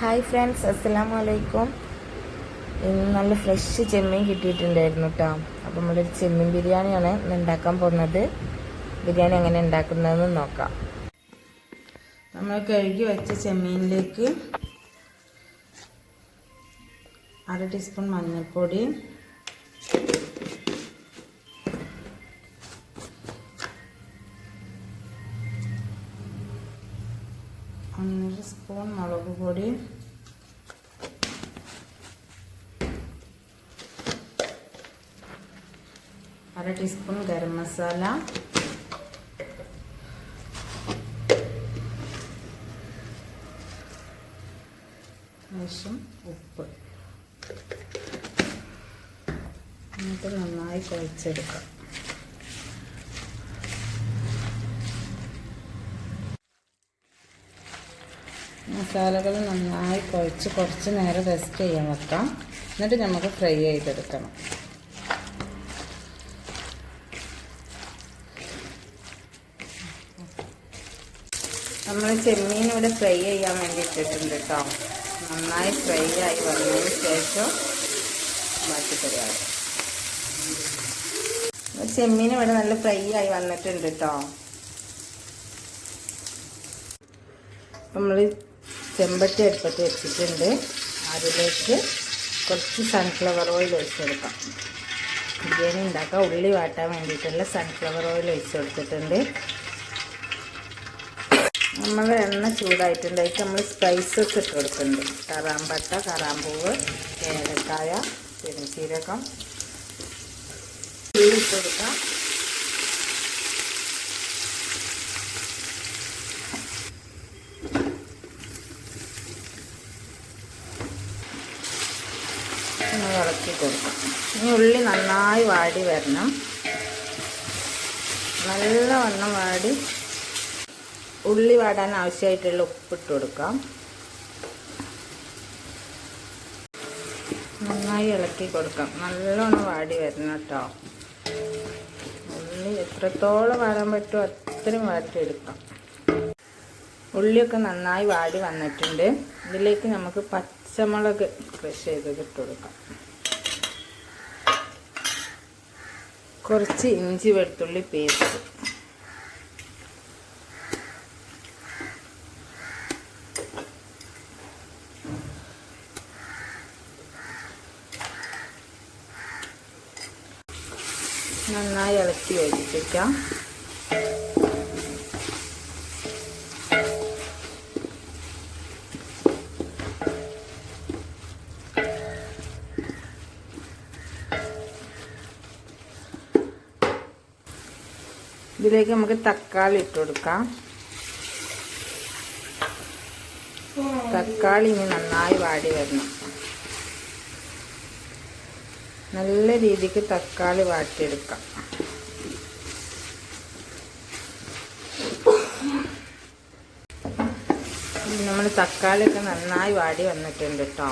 Hi friends, അസ്സലാമു അലൈക്കും. ഇന്ന് നല്ല ഫ്രഷ് ചെമ്മീൻ കിട്ടിയിട്ടുണ്ടായിരുന്നു കേട്ടോ. അപ്പോൾ നമ്മളൊരു ചെമ്മീൻ ബിരിയാണിയാണ് ഇന്ന് ഉണ്ടാക്കാൻ പോകുന്നത്. ബിരിയാണി എങ്ങനെ ഉണ്ടാക്കുന്നതെന്ന് നോക്കാം. നമ്മൾ കഴുകി വെച്ച ചെമ്മീനിലേക്ക് 1/2 ടീസ്പൂൺ മഞ്ഞൾപ്പൊടി, 1 സ്പൂൺ മുളക് പൊടി, 1/2 ടീസ്പൂൺ ഗരം മസാല, ശേഷം ഉപ്പ്. എന്നിട്ട് നന്നായി കുഴച്ചെടുക്കാം. മസാലകൾ നന്നായി കുഴച്ച് കുറച്ച് നേരം റെസ്റ്റ് ചെയ്യാൻ വെക്കാം. എന്നിട്ട് നമുക്ക് ഫ്രൈ ചെയ്തെടുക്കണം. നമ്മൾ ചെമ്മീൻ ഇവിടെ ഫ്രൈ ചെയ്യാൻ വേണ്ടി ഇട്ടിട്ടുണ്ട് കേട്ടോ. നന്നായി ഫ്രൈ ആയി വന്നതിന് ശേഷം ബാക്കി പരിപാടി. ചെമ്മീൻ ഇവിടെ നല്ല ഫ്രൈ ആയി വന്നിട്ടുണ്ട് കേട്ടോ. നമ്മൾ ചെമ്പട്ടി അടുപ്പത്ത് വെച്ചിട്ടുണ്ട്. അതിലേക്ക് കുറച്ച് സൺഫ്ലവർ ഓയിൽ ഒഴിച്ചെടുക്കാം. ബിരിയാണി ഉണ്ടാക്കാം. ഉള്ളി വാട്ടാൻ വേണ്ടിയിട്ടുള്ള സൺഫ്ലവർ ഓയിൽ ഒഴിച്ച് കൊടുത്തിട്ടുണ്ട്. നമ്മൾ എണ്ണ ചൂടായിട്ടുണ്ട്. അതിൽ നമ്മൾ സ്പൈസസ് ഇട്ട് കൊടുക്കുന്നുണ്ട്. കറാമ്പട്ട, കറാമ്പൂവ്, ഏലക്കായ, പെരുംജീരകം, ഉള്ളി ഇട്ട് കൊടുക്കാം. ഇളക്കി കൊടുക്കാം. ഇനി ഉള്ളി നന്നായി വാടി വരണം. നല്ലവണ്ണം വാടി ഉള്ളി വാടാൻ ആവശ്യമായിട്ടുള്ള ഉപ്പിട്ട് കൊടുക്കാം. നന്നായി ഇളക്കി കൊടുക്കാം. നല്ലവണ്ണം വാടി വരണം കേട്ടോ. ഉള്ളി എത്രത്തോളം വാടാൻ പറ്റുമോ അത്രയും വാട്ടിയെടുക്കാം. ഉള്ളിയൊക്കെ നന്നായി വാടി വന്നിട്ടുണ്ട്. ഇതിലേക്ക് നമുക്ക് പച്ചമുളക് ക്രഷ് ചെയ്തത് ഇട്ട് കൊടുക്കാം. കുറച്ച് ഇഞ്ചി വെളുത്തുള്ളി പേസ്റ്റ്, നന്നായി ഇളക്കി യോജിപ്പിക്കാം. ഇതിലേക്ക് നമുക്ക് തക്കാളി ഇട്ട് കൊടുക്കാം. തക്കാളി ഇനി നന്നായി വാടി വരണം. നല്ല രീതിക്ക് തക്കാളി വാട്ടിയെടുക്കാം. നമ്മൾ തക്കാളിയൊക്കെ നന്നായി വാടി വന്നിട്ടുണ്ട് കേട്ടോ.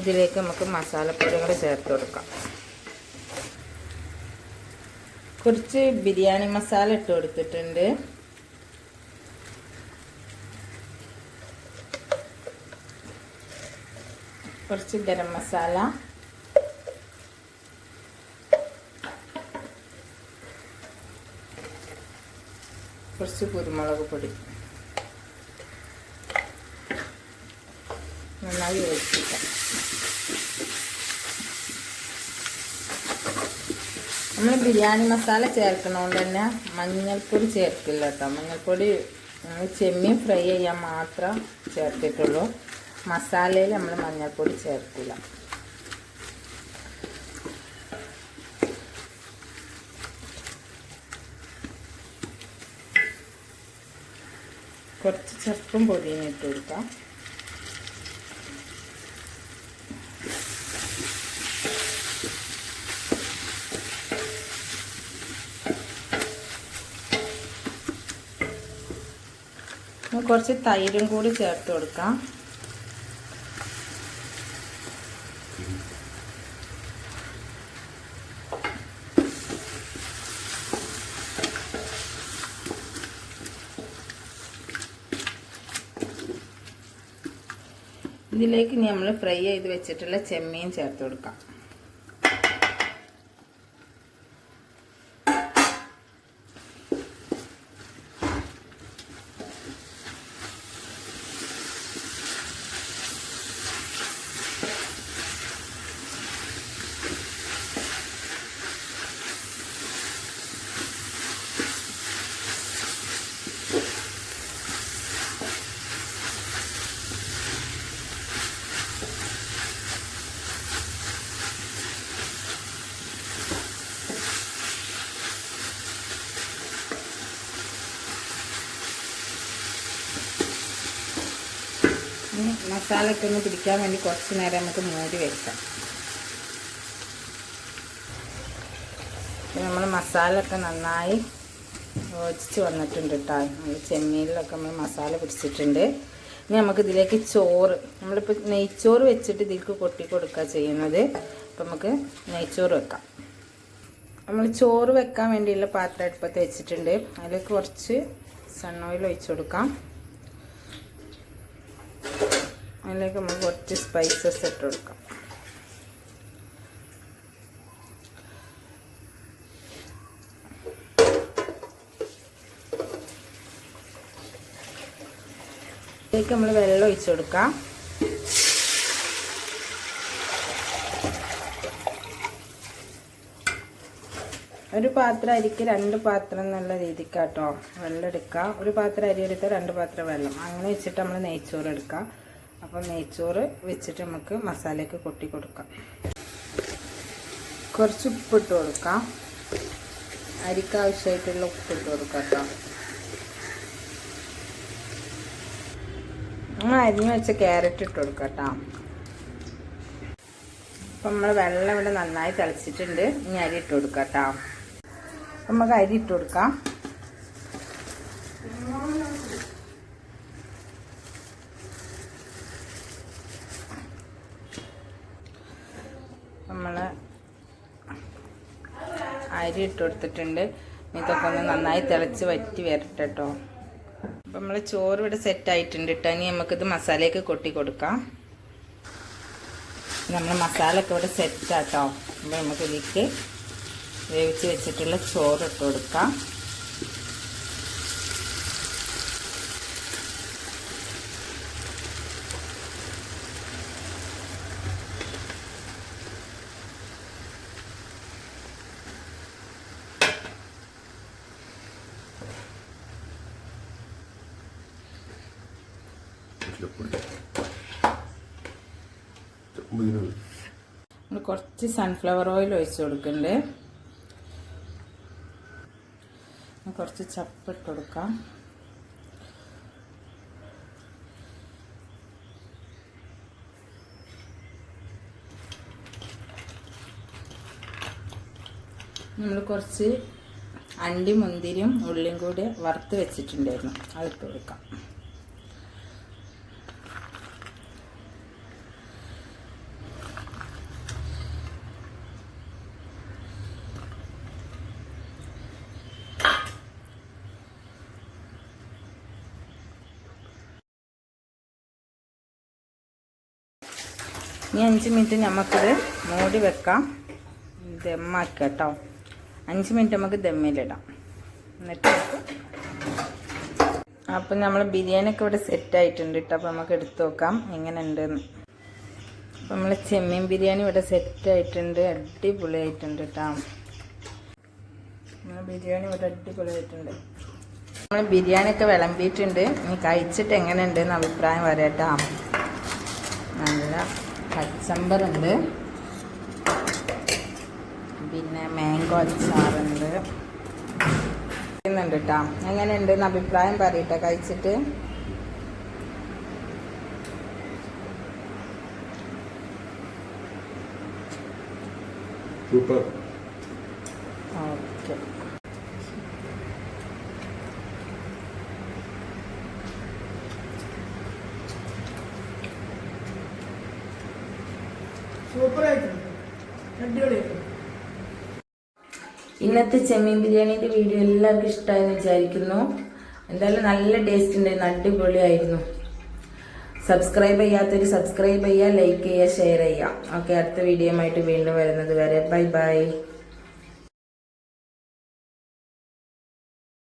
ഇതിലേക്ക് നമുക്ക് മസാലപ്പൊടികൾ ചേർത്ത് കൊടുക്കാം. കുറച്ച് ബിരിയാണി മസാല ഇട്ട് കൊടുത്തിട്ടുണ്ട്. കുറച്ച് ഗരം മസാല, കുറച്ച് കുരുമുളക് പൊടി, നന്നായി ഒഴിച്ചിട്ടാം. നമ്മൾ ബിരിയാണി മസാല ചേർക്കണോണ്ട് തന്നെ മഞ്ഞൾപ്പൊടി ചേർക്കില്ല കേട്ടോ. മഞ്ഞൾപ്പൊടി ചെമ്മീൻ ഫ്രൈ ചെയ്യാൻ മാത്രം ചേർത്തിട്ടുള്ളൂ. മസാലയിൽ നമ്മൾ മഞ്ഞൾപ്പൊടി ചേർക്കില്ല. കുറച്ച് ചെറുപ്പം പൊടിയും ഇട്ട് കൊടുക്കാം. കുറച്ച് തൈരും കൂടി ചേർത്ത് കൊടുക്കാം. ഇതിലേക്ക് ഇനി നമ്മൾ ഫ്രൈ ചെയ്ത് വെച്ചിട്ടുള്ള ചെമ്മീൻ ചേർത്ത് കൊടുക്കാം. മസാലയൊക്കെ ഒന്ന് പിടിക്കാൻ വേണ്ടി കുറച്ച് നേരം നമുക്ക് മൂടി വെക്കാം. നമ്മൾ മസാലയൊക്കെ നന്നായി യോജിച്ച് വന്നിട്ടുണ്ട് കേട്ടോ. നമ്മൾ ചെമ്മീനിലൊക്കെ നമ്മൾ മസാല പിടിച്ചിട്ടുണ്ട്. ഇനി നമുക്ക് ഇതിലേക്ക് ചോറ്, നമ്മളിപ്പോൾ നെയ്ച്ചോറ് വെച്ചിട്ട് ഇതിലേക്ക് കൊട്ടി കൊടുക്കുക ചെയ്യുന്നത്. അപ്പം നമുക്ക് നെയ്ച്ചോറ് വെക്കാം. നമ്മൾ ചോറ് വെക്കാൻ വേണ്ടിയുള്ള പാത്രം അടുപ്പത്ത് വെച്ചിട്ടുണ്ട്. അതിലേക്ക് കുറച്ച് സൺ ഓയിൽ ഒഴിച്ച് കൊടുക്കാം. അതിലേക്ക് നമുക്ക് കുറച്ച് സ്പൈസസ് ഇട്ട് കൊടുക്കാം. ഇതിലേക്ക് നമ്മൾ വെള്ളം ഒഴിച്ച് കൊടുക്കാം. ഒരു പാത്രം അരിക്ക് 2 പാത്രം എന്നുള്ള രീതിക്കാട്ടോ വെള്ളം എടുക്കുക. ഒരു പാത്രം അരി എടുത്താൽ 2 പാത്രം വെള്ളം, അങ്ങനെ വെച്ചിട്ട് നമ്മൾ നെയ്ച്ചോറ് എടുക്കുക. അപ്പം നെയ്ച്ചോറ് വെച്ചിട്ട് നമുക്ക് മസാലയൊക്കെ കൊട്ടി കൊടുക്കാം. കുറച്ച് ഉപ്പിട്ട് കൊടുക്കാം. അരിക്ക് ആവശ്യമായിട്ടുള്ള ഉപ്പിട്ട് കൊടുക്കാം കേട്ടോ. അരിഞ്ഞ് വെച്ച ക്യാരറ്റ് ഇട്ട് കൊടുക്കാം കേട്ടോ. അപ്പം നമ്മൾ വെള്ളം ഇവിടെ നന്നായി തിളച്ചിട്ടുണ്ട്. ഇനി അരി ഇട്ട് കൊടുക്കാം കേട്ടോ. നമുക്ക് അരി ഇട്ട് കൊടുക്കാം. നമ്മൾ അരി ഇട്ട് കൊടുത്തിട്ടുണ്ട്. ഇതൊക്കെ ഒന്ന് നന്നായി തിളച്ച് വറ്റി വരട്ടെ കേട്ടോ. അപ്പം നമ്മൾ ചോറ് ഇവിടെ സെറ്റായിട്ടുണ്ട് കേട്ടോ. ഇനി നമുക്കിത് മസാലയൊക്കെ കൊട്ടി കൊടുക്കാം. നമ്മൾ മസാലയൊക്കെ ഇവിടെ സെറ്റാട്ടോ. അപ്പോൾ നമുക്ക് ഇതിലേക്ക് വേവിച്ച് വെച്ചിട്ടുള്ള ചോറ് ഇട്ട് കൊടുക്കാം. കുറച്ച് സൺഫ്ലവർ ഓയിൽ ഒഴിച്ച് കൊടുക്കുന്നുണ്ട്. കുറച്ച് ചപ്പിട്ട് കൊടുക്കാം. നമ്മൾ കുറച്ച് അണ്ടി മുന്തിരിയും ഉള്ളിയും കൂടി വറുത്ത് വെച്ചിട്ടുണ്ടായിരുന്നു, അതിട്ട് കൊടുക്കാം. ഇനി 5 മിനിറ്റ് നമുക്കിത് മൂടി വെക്കാം. ദമ്മാക്കാം കേട്ടോ. 5 മിനിറ്റ് നമുക്ക് ദമ്മിലിടാം. എന്നിട്ട് അപ്പം നമ്മൾ ബിരിയാണിയൊക്കെ ഇവിടെ സെറ്റായിട്ടുണ്ട് കേട്ടോ. അപ്പോൾ നമുക്ക് എടുത്ത് നോക്കാം എങ്ങനെ ഉണ്ടെന്ന്. അപ്പം നമ്മൾ ചെമ്മീൻ ബിരിയാണി ഇവിടെ സെറ്റായിട്ടുണ്ട്. അടിപൊളിയായിട്ടുണ്ട് കേട്ടോ. നമ്മൾ ബിരിയാണി ഇവിടെ അടിപൊളിയായിട്ടുണ്ട്. നമ്മൾ ബിരിയാണിയൊക്കെ വിളമ്പിയിട്ടുണ്ട്. ഇനി കഴിച്ചിട്ട് എങ്ങനെ ഉണ്ടെന്ന് അഭിപ്രായം പറയാട്ടോ. നല്ല കച്ചമ്പറുണ്ട്, പിന്നെ മാംഗോ അച്ചാറുണ്ട് കേട്ടോ. എങ്ങനെയുണ്ടെന്ന് അഭിപ്രായം പറയട്ടെ കഴിച്ചിട്ട്. സൂപ്പർ. ഓക്കെ. ഇന്നത്തെ ചെമ്മീൻ ബിരിയാണിന്റെ വീഡിയോ എല്ലാവർക്കും ഇഷ്ടമായെന്ന് വിചാരിക്കുന്നു. എന്തായാലും നല്ല ടേസ്റ്റ് ഉണ്ടായിരുന്നു, അടിപൊളിയായിരുന്നു. സബ്സ്ക്രൈബ് ചെയ്യാത്തൊരു സബ്സ്ക്രൈബ് ചെയ്യുക, ലൈക്ക് ചെയ്യുക, ഷെയർ ചെയ്യുക. ഓക്കെ, അടുത്ത വീഡിയോ ആയിട്ട് വീണ്ടും വരുന്നത് വരെ ബൈ ബൈ.